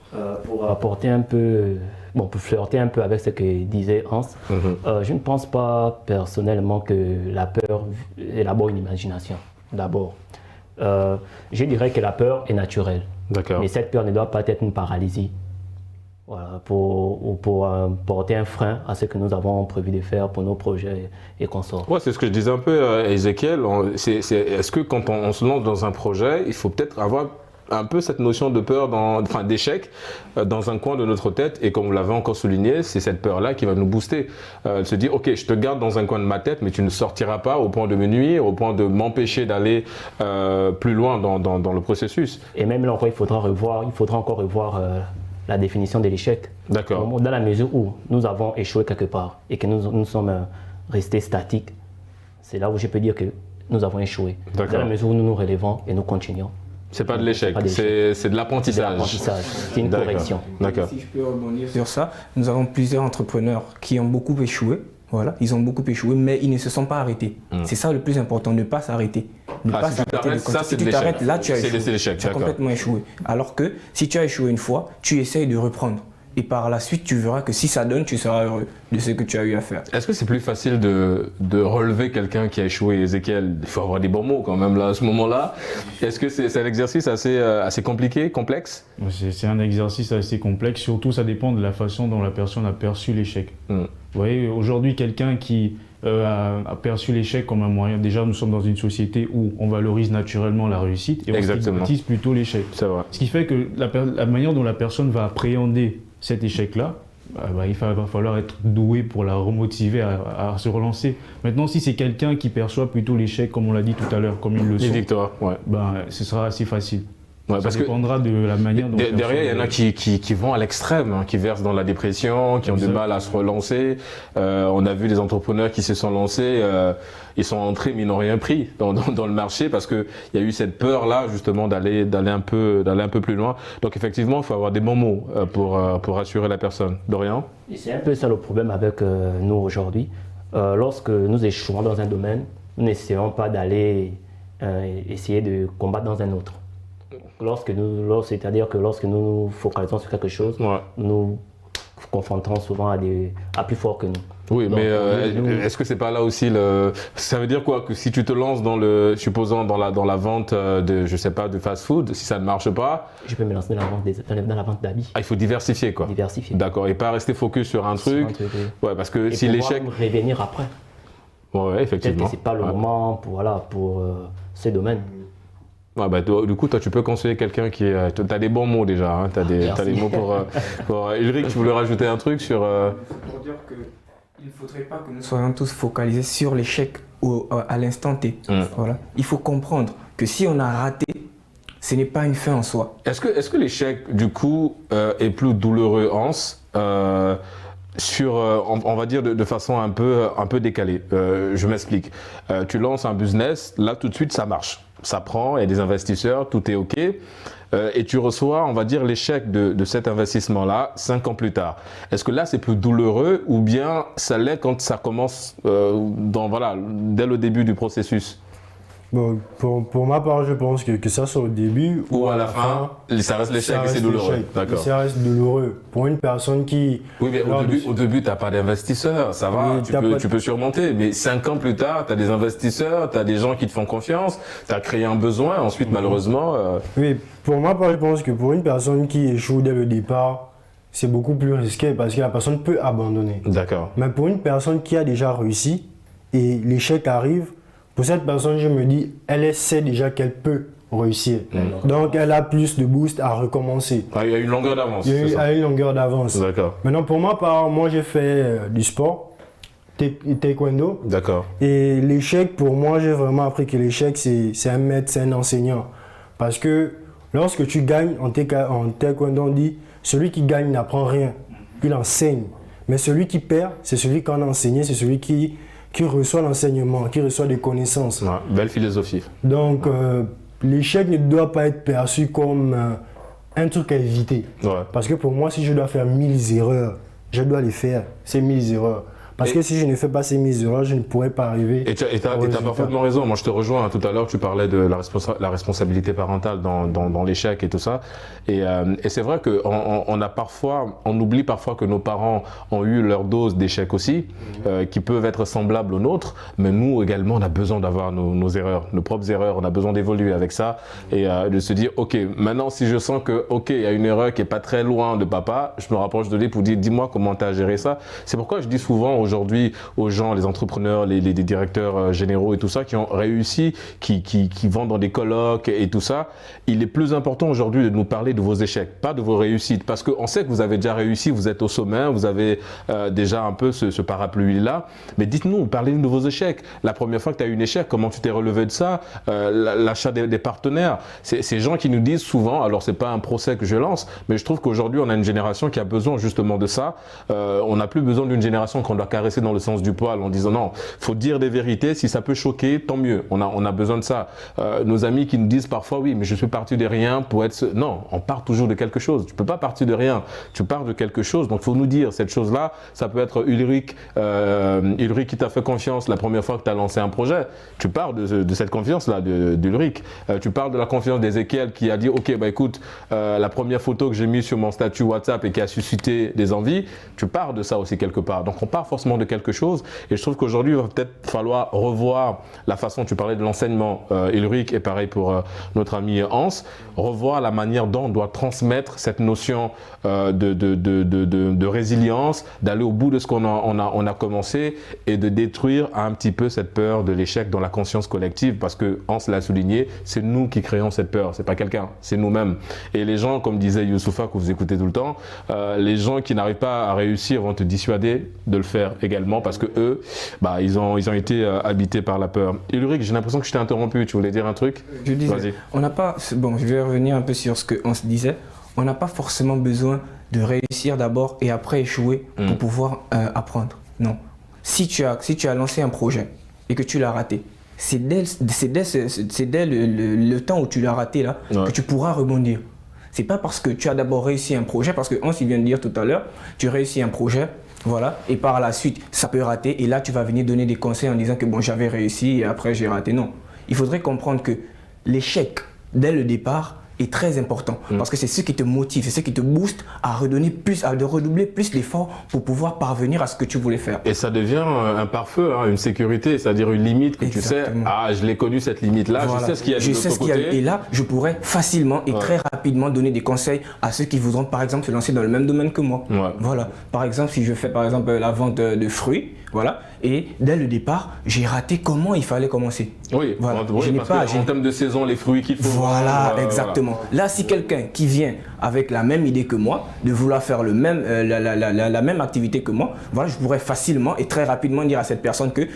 Pour apporter un peu, pour flirter un peu avec ce que disait Hans, je ne pense pas personnellement que la peur élabore une imagination, d'abord. Je dirais que la peur est naturelle. D'accord. Mais cette peur ne doit pas être une paralysie. Voilà, pour porter un frein à ce que nous avons prévu de faire pour nos projets et consorts. C'est ce que je disais un peu, Ézéchiel. Est-ce que quand on se lance dans un projet, il faut peut-être avoir un peu cette notion de peur, d'échec dans un coin de notre tête, et comme vous l'avez encore souligné, c'est cette peur-là qui va nous booster. Se dire, ok, je te garde dans un coin de ma tête, mais tu ne sortiras pas au point de me nuire, au point de m'empêcher d'aller plus loin dans le processus. Et même là encore, il faudra encore revoir la définition de l'échec. D'accord. Dans la mesure où nous avons échoué quelque part et que nous sommes restés statiques, c'est là où je peux dire que nous avons échoué. Dans la mesure où nous nous relevons et nous continuons. C'est pas de l'échec, c'est de l'apprentissage. C'est une correction. D'accord. Si je peux rebondir sur ça, nous avons plusieurs entrepreneurs qui ont beaucoup échoué. Voilà, ils ont beaucoup échoué, mais ils ne se sont pas arrêtés. C'est ça le plus important, ne pas s'arrêter. Si tu t'arrêtes, là, tu as échoué. C'est l'échec. Tu as complètement échoué. Alors que si tu as échoué une fois, tu essayes de reprendre. Et par la suite, tu verras que si ça donne, tu seras heureux de ce que tu as eu à faire. Est-ce que c'est plus facile de relever quelqu'un qui a échoué, Ézéchiel? Il faut avoir des bons mots quand même là, à ce moment-là. Est-ce que c'est un exercice assez compliqué, complexe? C'est un exercice assez complexe. Surtout, ça dépend de la façon dont la personne a perçu l'échec. Vous voyez, aujourd'hui, quelqu'un qui a perçu l'échec comme un moyen. Déjà, nous sommes dans une société où on valorise naturellement la réussite et on stigmatise plutôt l'échec. C'est vrai. Ce qui fait que la manière dont la personne va appréhender cet échec-là, il va falloir être doué pour la remotiver à se relancer. Maintenant, si c'est quelqu'un qui perçoit plutôt l'échec, comme on l'a dit tout à l'heure, comme une leçon, victoire, ce sera assez facile. Ouais, Ça parce que dépendra de la manière dont... derrière, il y en a qui vont à l'extrême, hein, qui versent dans la dépression, qui ont du mal à se relancer. On a vu des entrepreneurs qui se sont lancés, ils sont entrés mais ils n'ont rien pris dans le marché parce qu'il y a eu cette peur-là justement d'aller un peu plus loin. Donc effectivement, il faut avoir des bons mots pour rassurer la personne. Dorian ? Et c'est un peu ça le problème avec nous aujourd'hui. Lorsque nous échouons dans un domaine, nous n'essayons pas d'aller essayer de combattre dans un autre. C'est-à-dire que lorsque nous nous focalisons sur quelque chose, nous nous confrontons souvent à plus fort que nous. Oui, donc, mais nous... est-ce que c'est pas là aussi ça veut dire quoi que si tu te lances supposons dans la vente de fast-food, si ça ne marche pas, je peux me lancer dans la vente d'habits. Ah, il faut diversifier quoi. Diversifier. D'accord, et pas rester focus sur un truc. Oui. Ouais, parce que et si l'échec. Revenir après. Ouais, effectivement. Peut-être que c'est pas le moment pour ces domaines. Ouais, bah, du coup, toi, tu peux conseiller quelqu'un qui est. Tu as des bons mots déjà. Hein, tu as des mots pour. Ulrich, tu voulais rajouter un truc sur. Pour dire qu'il ne faudrait pas que nous soyons tous focalisés sur l'échec à l'instant T. Voilà. Il faut comprendre que si on a raté, ce n'est pas une fin en soi. Est-ce que l'échec, du coup, est plus douloureux, Hans on va dire de façon un peu décalée. Je m'explique. Tu lances un business, là tout de suite ça marche. Ça prend, il y a des investisseurs, tout est OK. Et tu reçois, on va dire, l'échec de cet investissement-là 5 ans plus tard. Est-ce que là c'est plus douloureux ou bien ça l'est quand ça commence dès le début du processus? Bon, pour ma part, je pense que ça soit au début ou à la fin, ça reste l'échec et c'est douloureux. D'accord. Ça reste douloureux. Pour une personne qui... Oui, mais au début tu n'as pas d'investisseurs, ça va, tu peux surmonter. Mais 5 ans plus tard, tu as des investisseurs, tu as des gens qui te font confiance, tu as créé un besoin, ensuite malheureusement... Oui, pour ma part, je pense que pour une personne qui échoue dès le départ, c'est beaucoup plus risqué parce que la personne peut abandonner. D'accord. Mais pour une personne qui a déjà réussi et l'échec arrive, pour cette personne, je me dis, elle sait déjà qu'elle peut réussir. Donc, elle a plus de boost à recommencer. Ah, il y a une longueur d'avance. Il y a une longueur d'avance. D'accord. Maintenant, pour ma part, moi, j'ai fait du sport, taekwondo. D'accord. Et l'échec, pour moi, j'ai vraiment appris que l'échec, c'est un maître, c'est un enseignant. Parce que lorsque tu gagnes en taekwondo, on dit, celui qui gagne n'apprend rien, il enseigne. Mais celui qui perd, c'est celui qu'on a enseigné, c'est celui qui reçoit l'enseignement, qui reçoit des connaissances. Ouais, belle philosophie. Donc, l'échec ne doit pas être perçu comme un truc à éviter. Ouais. Parce que pour moi, si je dois faire 1000 erreurs, je dois les faire, ces 1000 erreurs. Parce que si je ne fais pas ces 1000 erreurs, je ne pourrais pas arriver. Et tu as parfaitement raison. Moi, je te rejoins. Tout à l'heure, tu parlais de la responsabilité parentale dans l'échec et tout ça. Et c'est vrai qu'on oublie parfois que nos parents ont eu leur dose d'échec aussi, qui peuvent être semblables aux nôtres. Mais nous également, on a besoin d'avoir nos erreurs, nos propres erreurs. On a besoin d'évoluer avec ça et de se dire, OK, maintenant, si je sens que, OK, il y a une erreur qui n'est pas très loin de papa, je me rapproche de lui pour dire, dis-moi comment tu as géré ça. C'est pourquoi je dis souvent aujourd'hui aux gens, les entrepreneurs, les directeurs généraux et tout ça qui ont réussi, qui vont dans des colloques et tout ça, il est plus important aujourd'hui de nous parler de vos échecs, pas de vos réussites, parce qu'on sait que vous avez déjà réussi, vous êtes au sommet, vous avez déjà un peu ce parapluie-là, mais dites-nous, parlez-nous de vos échecs. La première fois que tu as eu un échec, comment tu t'es relevé de ça, l'achat des partenaires, ces gens qui nous disent souvent, alors c'est pas un procès que je lance, mais je trouve qu'aujourd'hui on a une génération qui a besoin justement de ça, on n'a plus besoin d'une génération qu'on doit caresser dans le sens du poil en disant non, faut dire des vérités, si ça peut choquer, tant mieux, on a besoin de ça. Nos amis qui nous disent parfois oui, mais je suis parti de rien pour être... Non, on part toujours de quelque chose, tu peux pas partir de rien, tu pars de quelque chose, donc il faut nous dire cette chose-là, ça peut être Ulrich qui t'a fait confiance la première fois que tu as lancé un projet, tu pars de cette confiance-là d'Ulrich, tu parles de la confiance d'Ezekiel qui a dit ok, bah écoute, la première photo que j'ai mise sur mon statut WhatsApp et qui a suscité des envies, tu pars de ça aussi quelque part, donc on part forcément de quelque chose et je trouve qu'aujourd'hui il va peut-être falloir revoir la façon, tu parlais de l'enseignement Ulrich et pareil pour notre ami Hans, revoir la manière dont on doit transmettre cette notion de résilience, d'aller au bout de ce qu'on a commencé et de détruire un petit peu cette peur de l'échec dans la conscience collective parce que Hans l'a souligné, c'est nous qui créons cette peur, c'est pas quelqu'un, c'est nous-mêmes et les gens, comme disait Youssoufa que vous écoutez tout le temps, les gens qui n'arrivent pas à réussir vont te dissuader de le faire également parce que eux, ils ont été habités par la peur. Ulrich, j'ai l'impression que je t'ai interrompu, tu voulais dire un truc? Je disais, on n'a pas, bon, je vais revenir un peu sur ce qu'on se disait, on n'a pas forcément besoin de réussir d'abord et après échouer pour pouvoir apprendre. Non. Si tu as lancé un projet et que tu l'as raté, c'est dès le temps où tu l'as raté là que tu pourras rebondir. C'est pas parce que tu as d'abord réussi un projet, parce que Hans il vient de dire tout à l'heure, tu réussis un projet, voilà, et par la suite ça peut rater et là tu vas venir donner des conseils en disant que bon j'avais réussi et après j'ai raté. Non, il faudrait comprendre que l'échec dès le départ est très important parce que c'est ce qui te motive, c'est ce qui te booste à redonner plus, à redoubler plus l'effort pour pouvoir parvenir à ce que tu voulais faire. Et ça devient un pare-feu, une sécurité, c'est-à-dire une limite que Exactement. tu sais, je l'ai connu cette limite-là, Voilà. je sais ce qu'il y a de l'autre côté. Et là, je pourrais facilement et très rapidement donner des conseils à ceux qui voudront par exemple se lancer dans le même domaine que moi. Voilà. Par exemple, si je fais par exemple la vente de fruits, voilà, et dès le départ, j'ai raté comment il fallait commencer. Oui, voilà. En termes de saison, les fruits qu'il faut. Voilà, exactement. Voilà. Là, si quelqu'un qui vient avec la même idée que moi, de vouloir faire le même, la même activité que moi, voilà, je pourrais facilement et très rapidement dire à cette personne que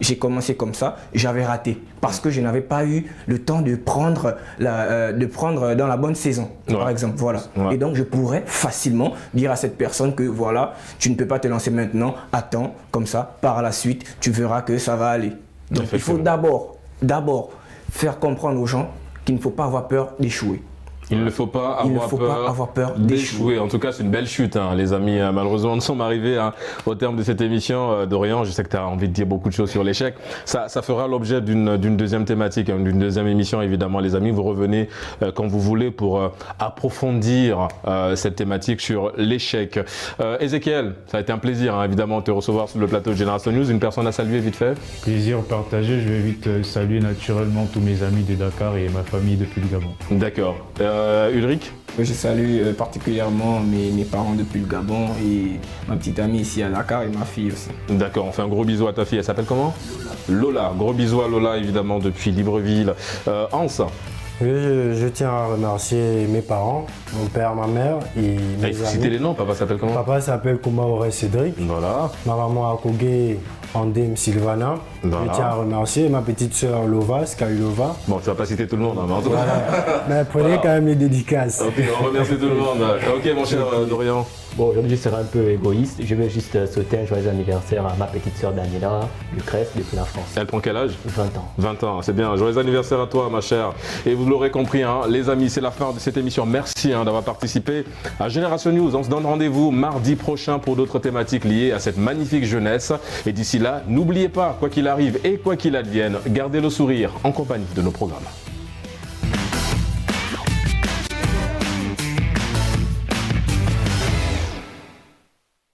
j'ai commencé comme ça, j'avais raté parce que je n'avais pas eu le temps de prendre dans la bonne saison, par exemple. Voilà. Et donc, je pourrais facilement dire à cette personne que voilà, tu ne peux pas te lancer maintenant, attends, comme ça, par la suite, tu verras que ça va aller. Donc, il faut d'abord faire comprendre aux gens qu'il ne faut pas avoir peur d'échouer. Il ne faut pas avoir peur d'échouer. En tout cas, c'est une belle chute, les amis. Malheureusement, nous sommes arrivés au terme de cette émission. Dorian, je sais que tu as envie de dire beaucoup de choses sur l'échec. Ça fera l'objet d'une deuxième thématique, d'une deuxième émission, évidemment, les amis. Vous revenez quand vous voulez pour approfondir cette thématique sur l'échec. Ezekiel, ça a été un plaisir, évidemment, de te recevoir sur le plateau de Génération News. Une personne à saluer, vite fait? Plaisir partagé. Je vais vite saluer naturellement tous mes amis de Dakar et ma famille depuis le Gabon. D'accord. Ulrich? Je salue particulièrement mes parents depuis le Gabon et ma petite amie ici à Dakar et ma fille aussi. D'accord, on fait un gros bisou à ta fille. Elle s'appelle comment? Lola. Gros bisou à Lola, évidemment, depuis Libreville. Hans? Je tiens à remercier mes parents, mon père, ma mère et mes il faut citer les noms. Papa s'appelle comment? Papa s'appelle Komaore Cédric. Voilà. Ma maman Akogé Andem Sylvana. Voilà. Je tiens à remercier ma petite sœur Lova, Skylova. Bon, tu vas pas citer tout le monde, mais en tout cas. Voilà. Mais prenez quand même les dédicaces. Ok, on remercie tout le monde. Ok, mon cher Dorian. Bon, aujourd'hui, je serai un peu égoïste. Je vais juste souhaiter un joyeux anniversaire à ma petite sœur Daniela Lucrèce depuis la France. Elle prend quel âge? 20 ans. 20 ans, c'est bien. Joyeux anniversaire à toi, ma chère. Et vous l'aurez compris, les amis, c'est la fin de cette émission. Merci d'avoir participé à Génération News. On se donne rendez-vous mardi prochain pour d'autres thématiques liées à cette magnifique jeunesse. Et d'ici là, n'oubliez pas, quoi qu'il arrive et quoi qu'il advienne, gardez le sourire en compagnie de nos programmes.